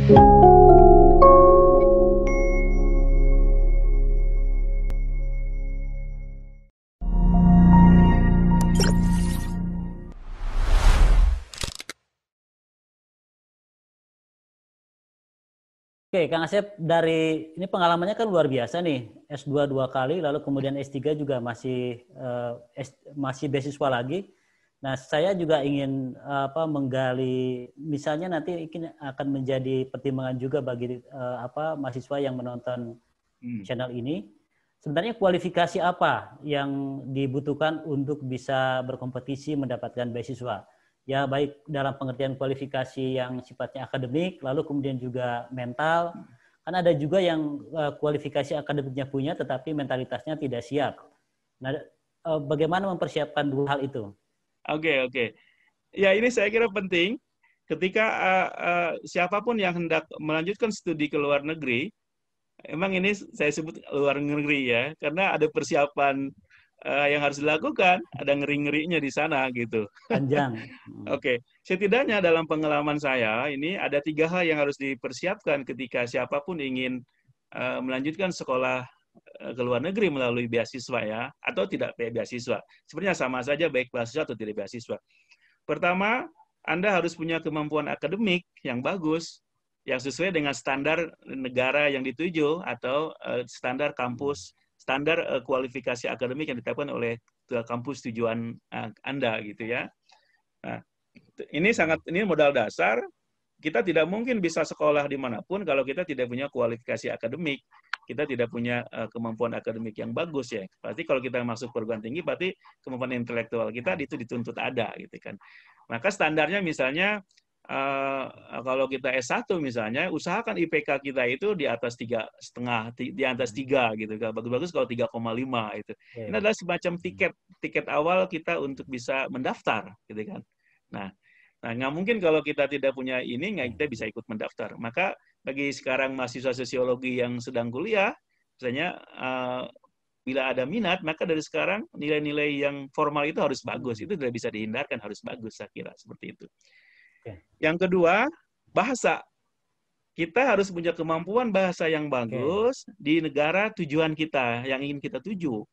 Oke, Kang Asep, dari ini pengalamannya kan luar biasa nih, S2 dua kali, lalu kemudian S3 juga masih beasiswa lagi. Nah, saya juga ingin menggali, misalnya nanti akan menjadi pertimbangan juga bagi mahasiswa yang menonton channel ini. Sebenarnya kualifikasi apa yang dibutuhkan untuk bisa berkompetisi mendapatkan beasiswa? Ya, baik dalam pengertian kualifikasi yang sifatnya akademik, lalu kemudian juga mental. Kan ada juga yang kualifikasi akademiknya punya, tetapi mentalitasnya tidak siap. Nah, bagaimana mempersiapkan dua hal itu? Oke. Ya, ini saya kira penting. Ketika siapapun yang hendak melanjutkan studi ke luar negeri, emang ini saya sebut luar negeri ya, karena ada persiapan yang harus dilakukan, ada ngeri-ngerinya di sana gitu. Panjang. Oke, setidaknya dalam pengalaman saya ini ada 3 hal yang harus dipersiapkan ketika siapapun ingin melanjutkan sekolah ke luar negeri melalui beasiswa ya, atau tidak beasiswa. Sebenarnya sama saja baik beasiswa atau tidak beasiswa. Pertama, Anda harus punya kemampuan akademik yang bagus, yang sesuai dengan standar negara yang dituju atau standar kampus, standar kualifikasi akademik yang ditetapkan oleh kampus tujuan Anda gitu ya. Nah, ini modal dasar. Kita tidak mungkin bisa sekolah dimanapun kalau kita tidak punya kualifikasi akademik. Kita tidak punya kemampuan akademik yang bagus ya. Berarti kalau kita masuk perguruan tinggi, berarti kemampuan intelektual kita itu dituntut ada gitu kan. Maka standarnya misalnya kalau kita S1 misalnya, usahakan IPK kita itu di atas 3,5, di atas 3 gitu kan. Bagus-bagus kalau 3,5 itu. Ini adalah semacam tiket awal kita untuk bisa mendaftar gitu kan. Nah, nggak mungkin kalau kita tidak punya ini, nggak kita bisa ikut mendaftar. Maka bagi sekarang mahasiswa sosiologi yang sedang kuliah, misalnya bila ada minat, maka dari sekarang nilai-nilai yang formal itu harus bagus. Itu tidak bisa dihindarkan, harus bagus, saya kira. Seperti itu. Yang kedua, bahasa. Kita harus punya kemampuan bahasa yang bagus di negara tujuan kita, yang ingin kita tuju.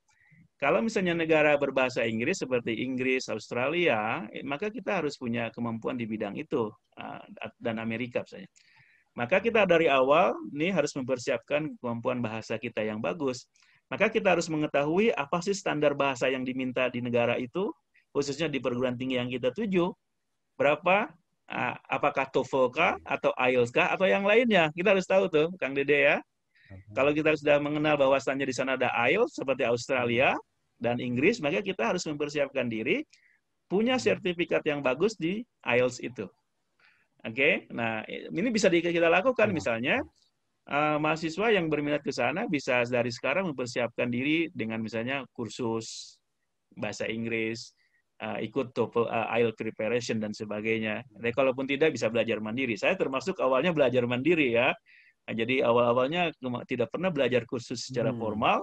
Kalau misalnya negara berbahasa Inggris seperti Inggris, Australia, maka kita harus punya kemampuan di bidang itu, dan Amerika misalnya. Maka kita dari awal ini harus mempersiapkan kemampuan bahasa kita yang bagus. Maka kita harus mengetahui apa sih standar bahasa yang diminta di negara itu, khususnya di perguruan tinggi yang kita tuju, berapa, apakah TOEFL kah, atau IELTS kah, atau yang lainnya. Kita harus tahu tuh, Kang Dede ya. Kalau kita sudah mengenal bahwasannya di sana ada IELTS seperti Australia dan Inggris, maka kita harus mempersiapkan diri punya sertifikat yang bagus di IELTS itu. Oke, nah ini bisa kita lakukan misalnya mahasiswa yang berminat ke sana bisa dari sekarang mempersiapkan diri dengan misalnya kursus bahasa Inggris, ikut TOEFL, IELTS preparation dan sebagainya. Jadi kalaupun tidak bisa belajar mandiri. Saya termasuk awalnya belajar mandiri ya. Nah, jadi awal-awalnya tidak pernah belajar kursus secara formal,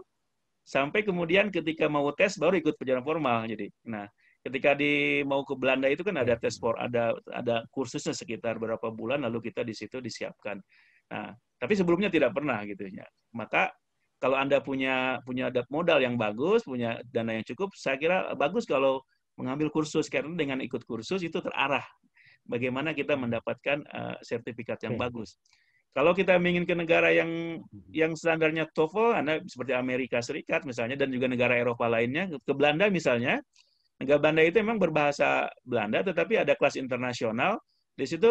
sampai kemudian ketika mau tes baru ikut pelajaran formal. Jadi, nah ketika mau ke Belanda itu kan ada tes ada kursusnya sekitar berapa bulan, lalu kita di situ disiapkan. Nah, tapi sebelumnya tidak pernah gitu ya. Maka kalau Anda punya modal yang bagus, punya dana yang cukup, saya kira bagus kalau mengambil kursus, karena dengan ikut kursus itu terarah bagaimana kita mendapatkan sertifikat yang bagus. Kalau kita ingin ke negara yang standarnya TOEFL, Anda seperti Amerika Serikat misalnya, dan juga negara Eropa lainnya, ke Belanda misalnya, negara Belanda itu memang berbahasa Belanda, tetapi ada kelas internasional. Di situ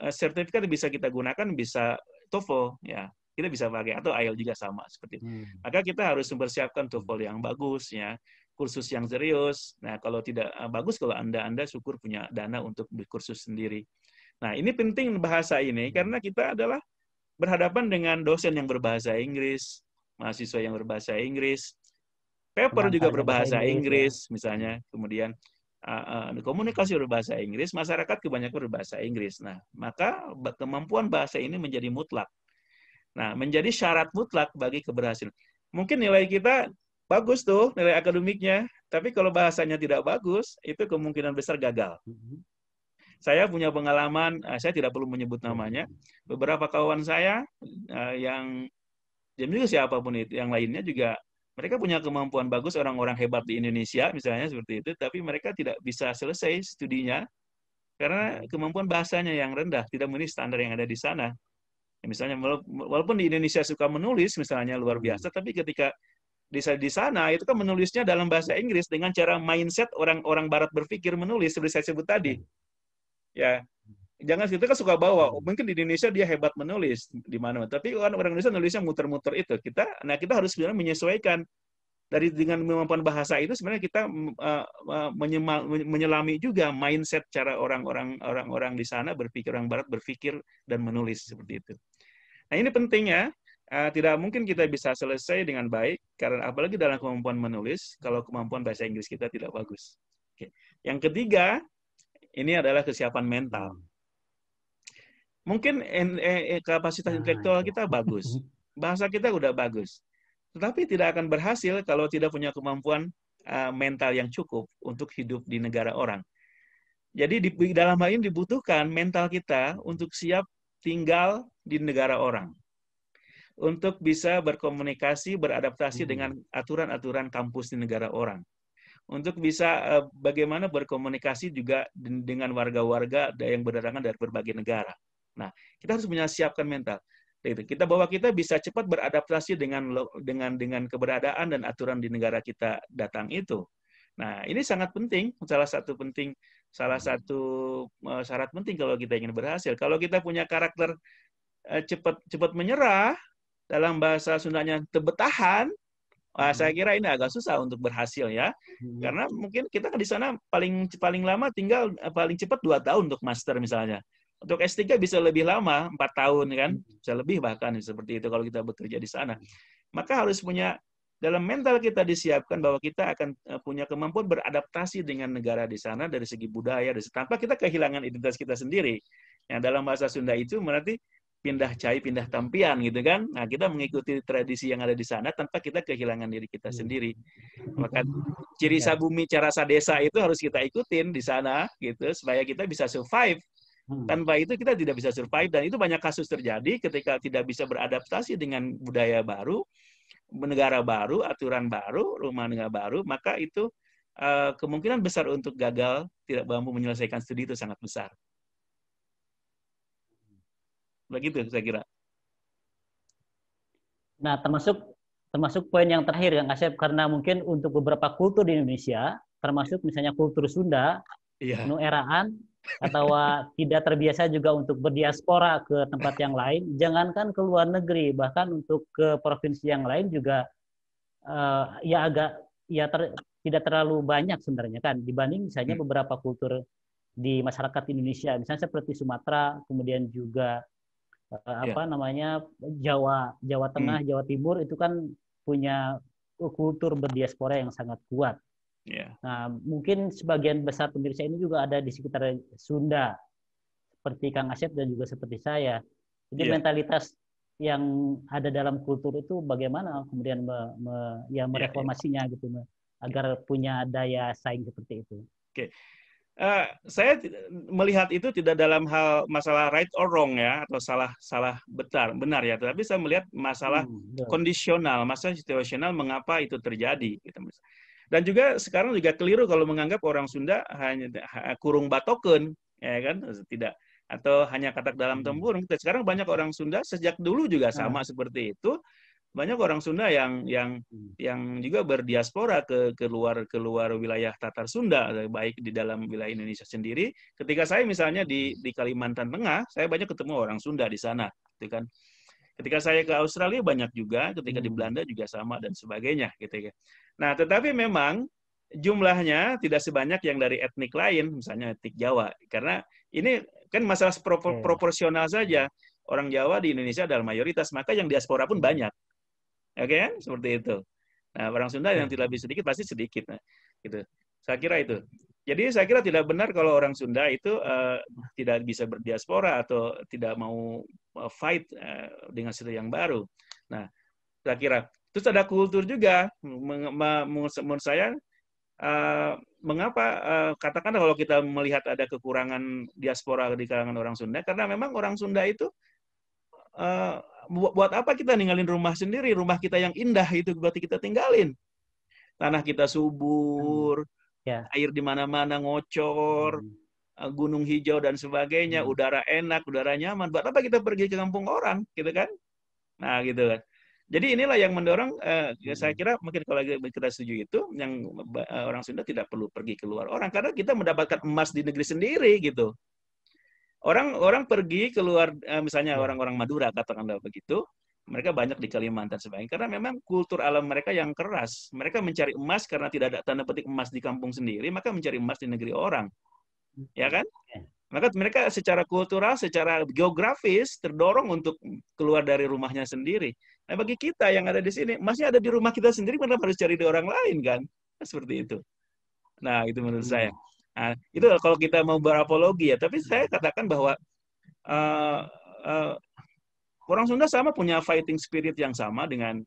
sertifikat bisa kita gunakan, bisa TOEFL, ya kita bisa pakai, atau IELTS juga sama seperti itu. Maka kita harus mempersiapkan TOEFL yang bagus, ya, kursus yang serius. Nah, kalau tidak bagus, kalau Anda syukur punya dana untuk kursus sendiri. Nah, ini penting bahasa ini karena kita adalah berhadapan dengan dosen yang berbahasa Inggris, mahasiswa yang berbahasa Inggris, paper juga berbahasa Inggris, misalnya, kemudian komunikasi berbahasa Inggris, masyarakat kebanyakan berbahasa Inggris. Nah, maka kemampuan bahasa ini menjadi mutlak. Nah, menjadi syarat mutlak bagi keberhasilan. Mungkin nilai kita bagus tuh, nilai akademiknya, tapi kalau bahasanya tidak bagus, itu kemungkinan besar gagal. Saya punya pengalaman, saya tidak perlu menyebut namanya, beberapa kawan saya yang juga siapapun itu, yang lainnya juga mereka punya kemampuan bagus, orang-orang hebat di Indonesia misalnya seperti itu, tapi mereka tidak bisa selesai studinya karena kemampuan bahasanya yang rendah, tidak memenuhi standar yang ada di sana. Ya, misalnya walaupun di Indonesia suka menulis misalnya luar biasa, tapi ketika di sana itu kan menulisnya dalam bahasa Inggris dengan cara mindset orang-orang Barat berpikir menulis seperti saya sebut tadi. Ya, jangan kita kan suka bawa, mungkin di Indonesia dia hebat menulis di mana, tapi kan orang Indonesia nulisnya muter-muter itu. Kita harus sebenarnya menyesuaikan dengan kemampuan bahasa itu sebenarnya kita menyelami juga mindset cara orang-orang di sana berpikir, orang Barat berpikir dan menulis seperti itu. Nah, ini pentingnya. Tidak mungkin kita bisa selesai dengan baik karena apalagi dalam kemampuan menulis kalau kemampuan bahasa Inggris kita tidak bagus. Oke. Yang ketiga, ini adalah kesiapan mental. Mungkin kapasitas intelektual kita bagus, bahasa kita udah bagus, tetapi tidak akan berhasil kalau tidak punya kemampuan mental yang cukup untuk hidup di negara orang. Jadi dalam hal ini dibutuhkan mental kita untuk siap tinggal di negara orang, untuk bisa berkomunikasi, beradaptasi dengan aturan-aturan kampus di negara orang, untuk bisa bagaimana berkomunikasi juga dengan warga-warga yang berdatangan dari berbagai negara. Nah, kita harus siapkan mental. Kita bahwa kita bisa cepat beradaptasi dengan keberadaan dan aturan di negara kita datang itu. Nah, ini sangat penting, salah satu syarat penting kalau kita ingin berhasil. Kalau kita punya karakter cepat menyerah, dalam bahasa Sundanya tebetahan, saya kira ini agak susah untuk berhasil ya, karena mungkin kita kan di sana paling lama tinggal paling cepat 2 tahun untuk master misalnya. Untuk S3 bisa lebih lama, 4 tahun kan, bisa lebih bahkan seperti itu kalau kita bekerja di sana. Maka harus punya dalam mental kita disiapkan bahwa kita akan punya kemampuan beradaptasi dengan negara di sana dari segi budaya, tanpa kita kehilangan identitas kita sendiri. Yang dalam bahasa Sunda itu berarti pindah cai, pindah tampian gitu kan. Nah, kita mengikuti tradisi yang ada di sana tanpa kita kehilangan diri kita sendiri. Maka ciri sabumi cara sadesa itu harus kita ikutin di sana gitu supaya kita bisa survive. Tanpa itu kita tidak bisa survive, dan itu banyak kasus terjadi ketika tidak bisa beradaptasi dengan budaya baru, negara baru, aturan baru, rumah tangga baru, maka itu kemungkinan besar untuk gagal, tidak mampu menyelesaikan studi itu sangat besar. Begitu saya kira. Nah, termasuk poin yang terakhir Kang Asep, karena mungkin untuk beberapa kultur di Indonesia, termasuk misalnya kultur Sunda, Nu eraan, atau tidak terbiasa juga untuk berdiaspora ke tempat yang lain, jangankan ke luar negeri, bahkan untuk ke provinsi yang lain juga tidak terlalu banyak sebenarnya kan, dibanding misalnya beberapa kultur di masyarakat Indonesia, misalnya seperti Sumatera, kemudian juga Jawa Tengah, Jawa Timur itu kan punya kultur berdiaspora yang sangat kuat. Nah, mungkin sebagian besar pemirsa ini juga ada di sekitar Sunda, seperti Kang Asep dan juga seperti saya. Jadi mentalitas yang ada dalam kultur itu bagaimana kemudian mereformasinya gitu, agar punya daya saing seperti itu. Saya melihat itu tidak dalam hal masalah right or wrong ya, atau salah benar ya, tetapi saya melihat masalah kondisional, masalah situasional mengapa itu terjadi gitu. Dan juga sekarang juga keliru kalau menganggap orang Sunda hanya kurung batoken, ya kan, tidak, atau hanya katak dalam tempurung. Sekarang banyak orang Sunda sejak dulu juga sama seperti itu. Banyak orang Sunda yang juga berdiaspora ke luar wilayah Tatar Sunda, baik di dalam wilayah Indonesia sendiri. Ketika saya misalnya di Kalimantan Tengah, saya banyak ketemu orang Sunda di sana, gitu kan. Ketika saya ke Australia banyak juga, ketika di Belanda juga sama dan sebagainya, gitu ya. Nah, tetapi memang jumlahnya tidak sebanyak yang dari etnik lain, misalnya etnik Jawa, karena ini kan masalah proporsional saja. Orang Jawa di Indonesia adalah mayoritas, maka yang diaspora pun banyak. Oke kan? Seperti itu. Nah, orang Sunda yang tidak lebih sedikit pasti sedikit. Nah, gitu. Saya kira itu. Jadi saya kira tidak benar kalau orang Sunda itu tidak bisa berdiaspora atau tidak mau fight dengan sesuatu yang baru. Nah, saya kira. Terus ada kultur juga. Menurut saya mengapa katakanlah kalau kita melihat ada kekurangan diaspora di kalangan orang Sunda, karena memang orang Sunda itu buat apa kita ninggalin rumah sendiri, rumah kita yang indah itu berarti kita tinggalin. Tanah kita subur, air di mana-mana ngocor, gunung hijau dan sebagainya, udara enak, udara nyaman. Buat apa kita pergi ke kampung orang, gitu kan? Nah, gitu kan. Jadi inilah yang mendorong, saya kira mungkin kalau kita setuju itu, yang orang Sunda tidak perlu pergi keluar orang, karena kita mendapatkan emas di negeri sendiri, gitu. Orang pergi keluar, misalnya orang-orang Madura, katakanlah begitu, mereka banyak di Kalimantan sebagainya, karena memang kultur alam mereka yang keras. Mereka mencari emas karena tidak ada tanda petik emas di kampung sendiri, maka mencari emas di negeri orang. Ya kan? Maka mereka secara kultural, secara geografis terdorong untuk keluar dari rumahnya sendiri. Nah, bagi kita yang ada di sini, emasnya ada di rumah kita sendiri, kenapa harus cari di orang lain, kan? Seperti itu. Nah, itu menurut saya. Nah, itu kalau kita mau berapologi ya. Tapi saya katakan bahwa orang Sunda sama punya fighting spirit yang sama dengan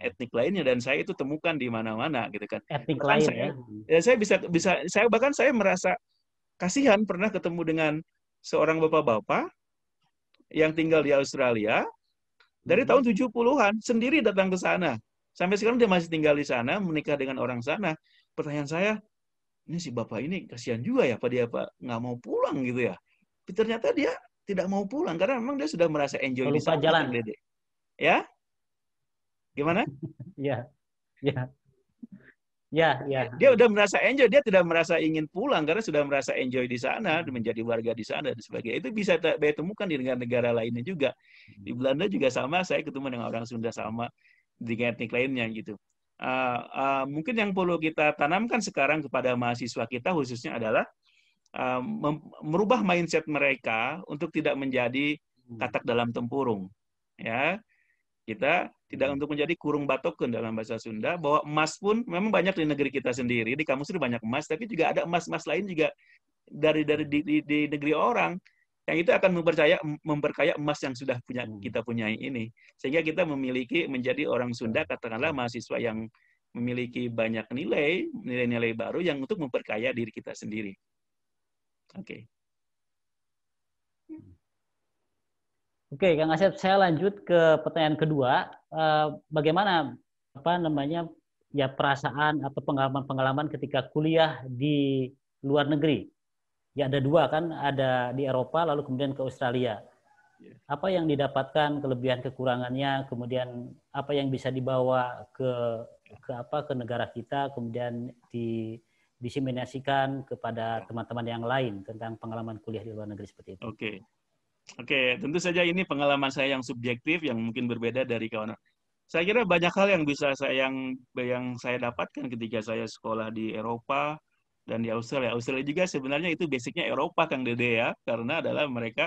etnik lainnya, dan saya itu temukan di mana-mana, gitu kan. Etnik Bahkan lain saya saya merasa kasihan pernah ketemu dengan seorang bapak-bapak yang tinggal di Australia dari tahun 70-an, sendiri datang ke sana. Sampai sekarang dia masih tinggal di sana, menikah dengan orang sana. Pertanyaan saya, ini si bapak ini kasihan juga ya, apa dia nggak mau pulang gitu ya? Tapi ternyata dia tidak mau pulang karena memang dia sudah merasa enjoy di sana, Kang Dede. Ya? Gimana? Ya. Dia udah merasa enjoy, dia tidak merasa ingin pulang karena sudah merasa enjoy di sana, menjadi warga di sana dan sebagainya. Itu bisa saya temukan di negara-negara lainnya juga. Di Belanda juga sama, saya ketemu dengan orang Sunda sama, di etnik lainnya gitu. Mungkin yang perlu kita tanamkan sekarang kepada mahasiswa kita khususnya adalah merubah mindset mereka untuk tidak menjadi katak dalam tempurung. Ya, kita tidak untuk menjadi kurung batoken dalam bahasa Sunda, bahwa emas pun memang banyak di negeri kita sendiri, di kampus itu banyak emas, tapi juga ada emas-emas lain juga dari di negeri orang, yang itu akan memperkaya emas yang sudah kita punyai ini, sehingga kita menjadi orang Sunda, katakanlah mahasiswa yang memiliki banyak nilai-nilai baru yang untuk memperkaya diri kita sendiri. Oke. Oke, Kang Asep, saya lanjut ke pertanyaan kedua. Bagaimana perasaan atau pengalaman-pengalaman ketika kuliah di luar negeri? Ya ada dua kan, ada di Eropa lalu kemudian ke Australia. Apa yang didapatkan, kelebihan kekurangannya, kemudian apa yang bisa dibawa ke negara kita, kemudian diseminasikan kepada teman-teman yang lain tentang pengalaman kuliah di luar negeri seperti itu. Oke, tentu saja ini pengalaman saya yang subjektif, yang mungkin berbeda dari kawan. Saya kira banyak hal yang bisa yang saya dapatkan ketika saya sekolah di Eropa dan di Australia. Australia juga sebenarnya itu basicnya Eropa, Kang Dede ya, karena adalah mereka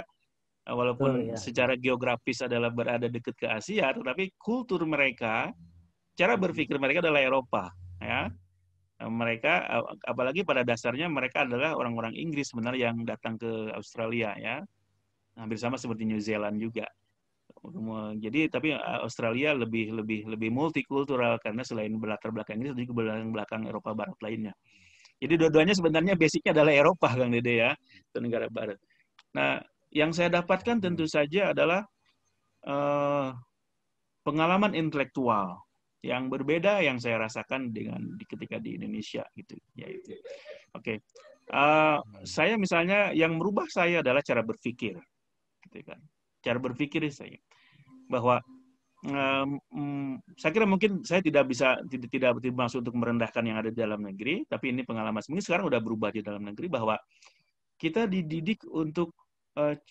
walaupun secara geografis adalah berada dekat ke Asia, tetapi kultur mereka, cara berpikir mereka adalah Eropa, ya. Mereka, apalagi pada dasarnya mereka adalah orang-orang Inggris sebenarnya yang datang ke Australia, ya. Hampir sama seperti New Zealand juga. Jadi tapi Australia lebih multikultural karena selain berlatar belakang Inggris juga berlatar belakang Eropa Barat lainnya. Jadi dua-duanya sebenarnya basicnya adalah Eropa, Kang Dede ya, atau negara Barat. Nah, yang saya dapatkan tentu saja adalah pengalaman intelektual yang berbeda yang saya rasakan ketika di Indonesia gitu. Yaitu, oke. Saya misalnya yang merubah saya adalah cara berpikir. Gitu kan. Cara berpikir saya bahwa saya kira mungkin saya tidak bermaksud untuk merendahkan yang ada di dalam negeri, tapi ini pengalaman mungkin sekarang udah berubah di dalam negeri bahwa kita dididik untuk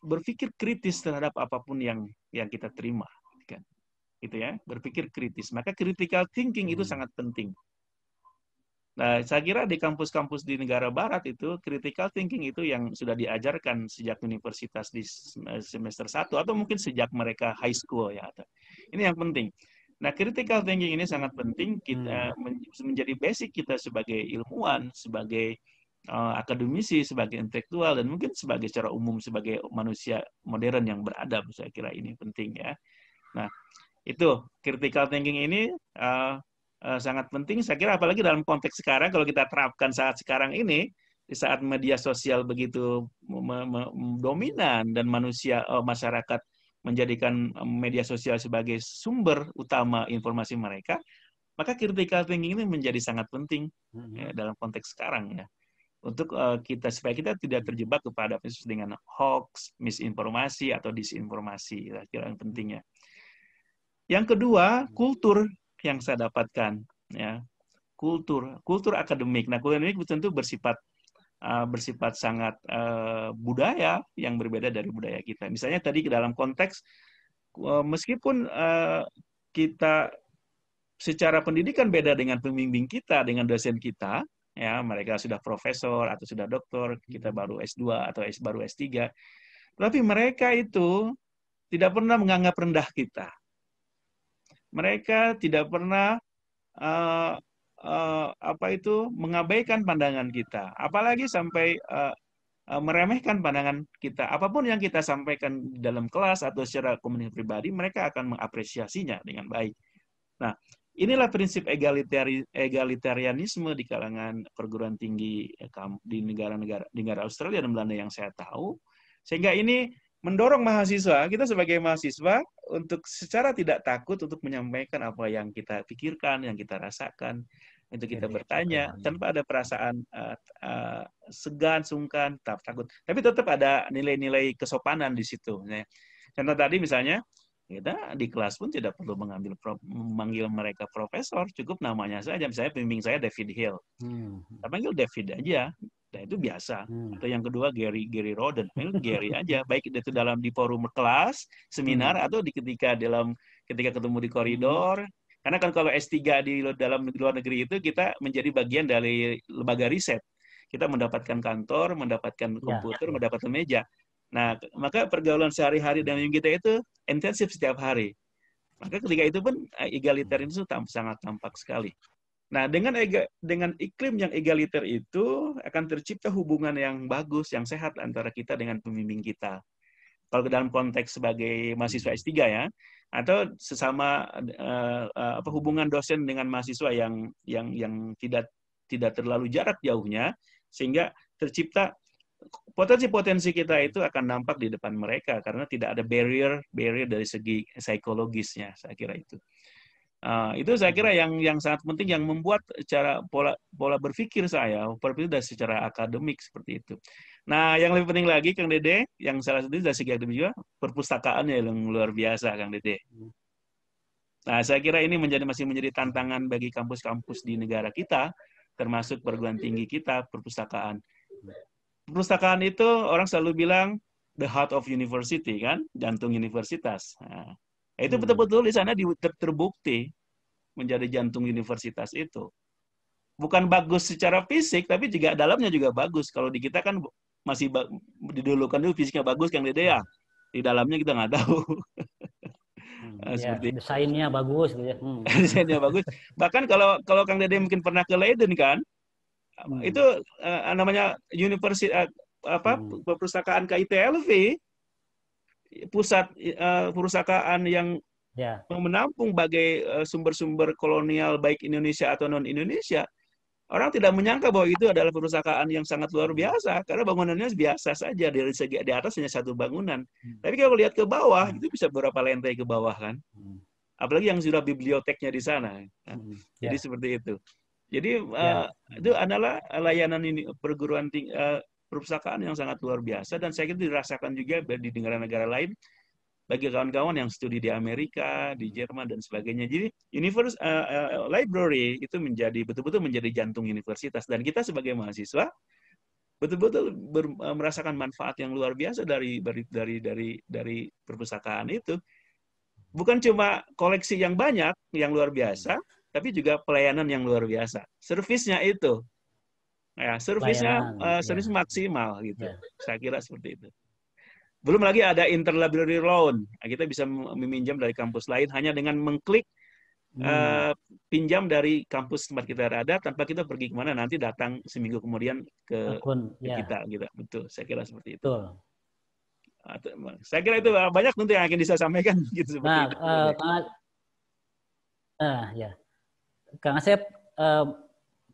berpikir kritis terhadap apapun yang kita terima, kan? Gitu ya, berpikir kritis. Maka critical thinking itu sangat penting. Nah, saya kira di kampus-kampus di negara barat itu, critical thinking itu yang sudah diajarkan sejak universitas di semester 1, atau mungkin sejak mereka high school ya. Ini yang penting. Nah, critical thinking ini sangat penting kita menjadi basic kita sebagai ilmuwan, sebagai akademisi, sebagai intelektual, dan mungkin sebagai secara umum sebagai manusia modern yang beradab. Saya kira ini penting ya. Nah, itu critical thinking ini sangat penting. Saya kira apalagi dalam konteks sekarang, kalau kita terapkan saat sekarang ini, di saat media sosial begitu dominan dan masyarakat menjadikan media sosial sebagai sumber utama informasi mereka, maka critical thinking ini menjadi sangat penting ya, dalam konteks sekarang ya. Untuk supaya kita tidak terjebak kepada dengan hoax, misinformasi atau disinformasi, kira-kira yang pentingnya. Yang kedua, kultur yang saya dapatkan ya. Kultur akademik. Nah, kultur ini tentu bersifat sangat budaya yang berbeda dari budaya kita. Misalnya tadi dalam konteks meskipun kita secara pendidikan beda dengan pembimbing kita, dengan dosen kita, ya mereka sudah profesor atau sudah doktor, kita baru S2 atau baru S3, tapi mereka itu tidak pernah menganggap rendah kita. Mereka tidak pernah mengabaikan pandangan kita, apalagi sampai meremehkan pandangan kita. Apapun yang kita sampaikan dalam kelas atau secara komunikasi pribadi, mereka akan mengapresiasinya dengan baik. Nah, inilah prinsip egalitarianisme di kalangan perguruan tinggi di negara Australia dan Belanda yang saya tahu, sehingga ini mendorong mahasiswa, kita sebagai mahasiswa, untuk secara tidak takut untuk menyampaikan apa yang kita pikirkan, yang kita rasakan, untuk kita bertanya tanpa ada perasaan segan, sungkan, takut. Tapi tetap ada nilai-nilai kesopanan di situ. Contoh tadi misalnya, kita di kelas pun tidak perlu memanggil mereka profesor, cukup namanya saja. Misalnya pembimbing saya David Hill, kita panggil David aja, nah itu biasa. Atau yang kedua Gary Roden, panggil Gary aja, baik itu di forum kelas, seminar, atau ketika ketemu di koridor. Karena kan kalau S3 di luar negeri itu kita menjadi bagian dari lembaga riset. Kita mendapatkan kantor, mendapatkan komputer, mendapatkan meja. Nah, maka pergaulan sehari-hari dengan kita itu intensif setiap hari. Maka ketika itu pun egaliter itu sangat tampak sekali. Nah, dengan iklim yang egaliter itu akan tercipta hubungan yang bagus, yang sehat antara kita dengan pembimbing kita. Kalau dalam konteks sebagai mahasiswa S3 ya, atau sesama hubungan dosen dengan mahasiswa yang tidak terlalu jarak jauhnya, sehingga tercipta potensi-potensi kita itu akan nampak di depan mereka karena tidak ada barrier dari segi psikologisnya, saya kira itu. Itu saya kira yang sangat penting, yang membuat cara pola berpikir saya dari secara akademik seperti itu. Nah, yang lebih penting lagi, Kang Dede, yang salah satu dari segi akademik juga perpustakaannya yang luar biasa, Kang Dede. Nah, saya kira ini masih menjadi tantangan bagi kampus-kampus di negara kita, termasuk perguruan tinggi kita, perpustakaan. Perpustakaan itu orang selalu bilang the heart of university, kan, jantung universitas. Nah, itu betul-betul di sana terbukti menjadi jantung universitas itu. Bukan bagus secara fisik, tapi juga dalamnya juga bagus. Kalau di kita kan masih didulukan dulu fisiknya bagus, Kang Dede ya. Di dalamnya kita nggak tahu. Seperti desainnya bagus, gitu ya. Desainnya bagus. Bahkan kalau Kang Dede mungkin pernah ke Leiden kan, itu namanya perpustakaan KITLV, pusat perpustakaan yang menampung bagai sumber-sumber kolonial baik Indonesia atau non Indonesia. Orang tidak menyangka bahwa itu adalah perpustakaan yang sangat luar biasa karena bangunannya biasa saja, dari segi di atas hanya satu bangunan. Tapi kalau lihat ke bawah itu bisa beberapa lantai ke bawah kan. Apalagi yang sudah biblioteknya di sana. Jadi seperti itu. Jadi itu adalah layanan ini perguruan tinggi perpustakaan yang sangat luar biasa, dan saya kira dirasakan juga di negara-negara lain bagi kawan-kawan yang studi di Amerika, di Jerman dan sebagainya. Jadi library itu betul-betul menjadi jantung universitas, dan kita sebagai mahasiswa betul-betul merasakan manfaat yang luar biasa dari perpustakaan itu. Bukan cuma koleksi yang banyak, yang luar biasa, tapi juga pelayanan yang luar biasa. Servisnya itu, servis maksimal gitu. Saya kira seperti itu. Belum lagi ada interlibrary loan. Kita bisa meminjam dari kampus lain hanya dengan mengklik pinjam dari kampus tempat kita ada tanpa kita pergi kemana, nanti datang seminggu kemudian ke kita. Gitu. Betul. Saya kira seperti itu. Betul. Saya kira itu banyak nanti yang akan bisa sampaikan gitu seperti itu. Kang Asep,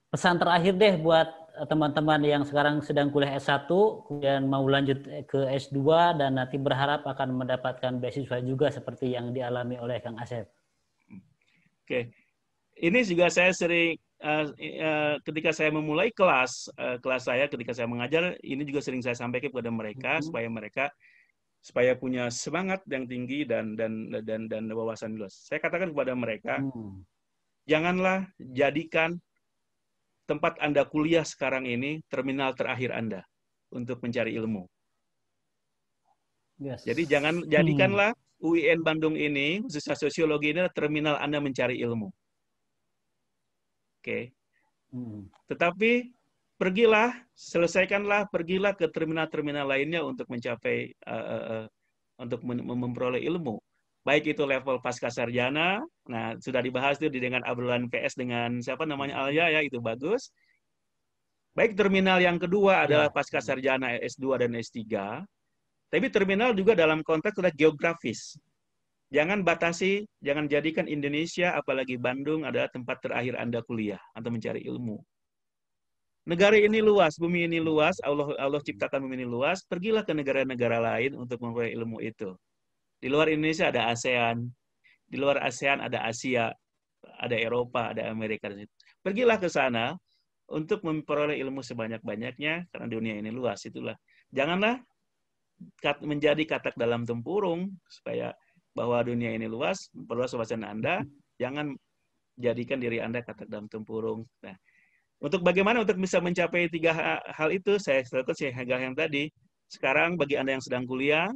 pesan terakhir deh buat teman-teman yang sekarang sedang kuliah S1, kemudian mau lanjut ke S2, dan nanti berharap akan mendapatkan beasiswa juga seperti yang dialami oleh Kang Asep. Oke, ini juga saya sering, ketika saya memulai kelas saya, ketika saya mengajar, ini juga sering saya sampaikan kepada mereka, supaya punya semangat yang tinggi dan wawasan luas. Saya katakan kepada mereka, janganlah jadikan tempat Anda kuliah sekarang ini terminal terakhir Anda untuk mencari ilmu. Yes. Jadi jadikanlah UIN Bandung ini, khususnya sosiologi ini, terminal Anda mencari ilmu. Oke. Tetapi pergilah ke terminal-terminal lainnya untuk mencapai, untuk memperoleh ilmu. Baik itu level pasca sarjana, nah sudah dibahas itu dengan obrolan PS dengan siapa namanya Alia ya, itu bagus. Baik terminal yang kedua adalah pasca sarjana S2 dan S3, tapi terminal juga dalam konteks sudah geografis. Jangan jadikan Indonesia, apalagi Bandung, adalah tempat terakhir Anda kuliah atau mencari ilmu. Negara ini luas, bumi ini luas, Allah ciptakan bumi ini luas, pergilah ke negara-negara lain untuk memperoleh ilmu itu. Di luar Indonesia ada ASEAN, di luar ASEAN ada Asia, ada Eropa, ada Amerika. Pergilah ke sana untuk memperoleh ilmu sebanyak-banyaknya, karena dunia ini luas. Itulah. Janganlah menjadi katak dalam tempurung, supaya bahwa dunia ini luas, perluas wawasan Anda, jangan jadikan diri Anda katak dalam tempurung. Nah, bagaimana untuk bisa mencapai 3 hal itu, saya yang tadi. Sekarang bagi Anda yang sedang kuliah,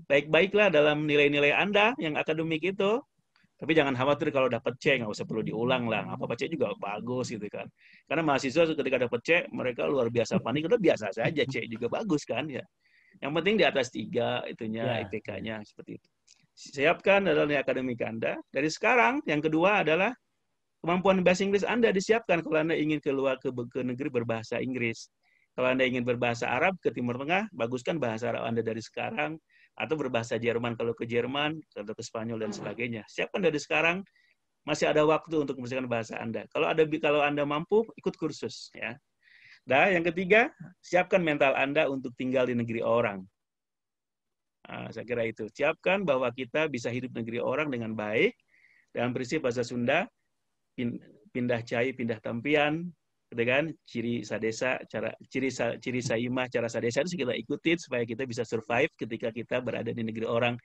baik-baiklah dalam nilai-nilai Anda yang akademik itu, tapi jangan khawatir kalau dapat C, nggak usah perlu diulang lah. Apa C juga bagus gitu kan. Karena mahasiswa ketika dapat C, mereka luar biasa panik, itu biasa saja, C juga bagus kan ya. Yang penting di atas 3 itunya, IPK-nya seperti itu. Siapkan adalah nilai akademik Anda. Dari sekarang, yang kedua adalah kemampuan bahasa Inggris Anda disiapkan kalau Anda ingin keluar ke negeri berbahasa Inggris. Kalau Anda ingin berbahasa Arab ke Timur Tengah, baguskan bahasa Arab Anda dari sekarang, atau berbahasa Jerman kalau ke Jerman, atau ke Spanyol dan sebagainya. Siapkan dari sekarang, masih ada waktu untuk mempersiapkan bahasa Anda. Kalau Anda mampu, ikut kursus ya. Dan yang ketiga, siapkan mental Anda untuk tinggal di negeri orang. Nah, saya kira itu. Siapkan bahwa kita bisa hidup di negeri orang dengan baik, dalam prinsip bahasa Sunda, pindah cai, pindah tampian, dengan ciri sadesa, ciri saimah, cara sadesa itu kita ikutin supaya kita bisa survive ketika kita berada di negeri orang.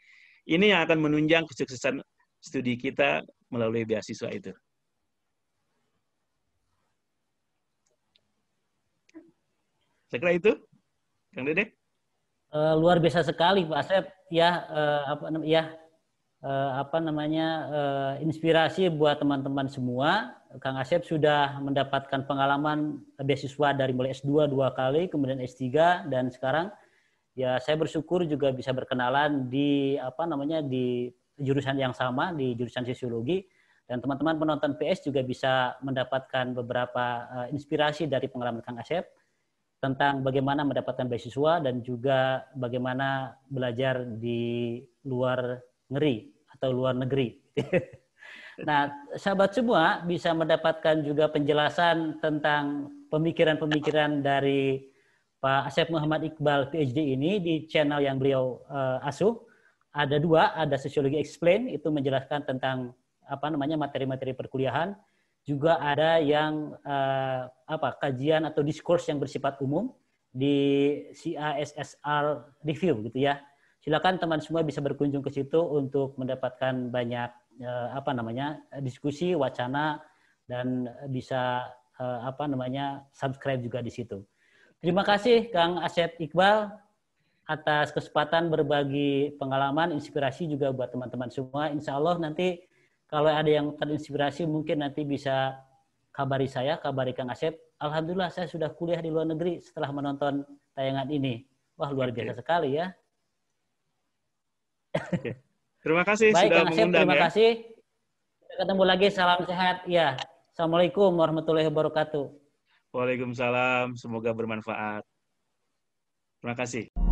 Ini yang akan menunjang kesuksesan studi kita melalui beasiswa itu. Saya kira itu, Kang Dede. Luar biasa sekali Pak Asep ya, inspirasi buat teman-teman semua. Kang Asep sudah mendapatkan pengalaman beasiswa dari mulai S2 2 kali, kemudian S3, dan sekarang ya saya bersyukur juga bisa berkenalan di di jurusan yang sama, di jurusan sosiologi, dan teman-teman penonton PS juga bisa mendapatkan beberapa inspirasi dari pengalaman Kang Asep tentang bagaimana mendapatkan beasiswa dan juga bagaimana belajar di luar negeri. Nah, sahabat semua bisa mendapatkan juga penjelasan tentang pemikiran-pemikiran dari Pak Asep Muhammad Iqbal PhD ini di channel yang beliau asuh. Ada 2, ada Sosiologi Explain, itu menjelaskan tentang materi-materi perkuliahan. Juga ada yang kajian atau diskurs yang bersifat umum di CISSR Review gitu ya. Silakan teman semua bisa berkunjung ke situ untuk mendapatkan banyak diskusi, wacana, dan bisa subscribe juga di situ. Terima kasih Kang Asep Iqbal atas kesempatan berbagi pengalaman, inspirasi juga buat teman-teman semua. Insya Allah nanti kalau ada yang terinspirasi mungkin nanti bisa kabari Kang Asep. Alhamdulillah saya sudah kuliah di luar negeri setelah menonton tayangan ini. Wah, luar biasa sekali ya. Terima kasih baik, sudah Kang Asep, mengundang terima ya. kasih. Kita ketemu lagi, salam sehat ya. Assalamualaikum warahmatullahi wabarakatuh. Waalaikumsalam, semoga bermanfaat. Terima kasih.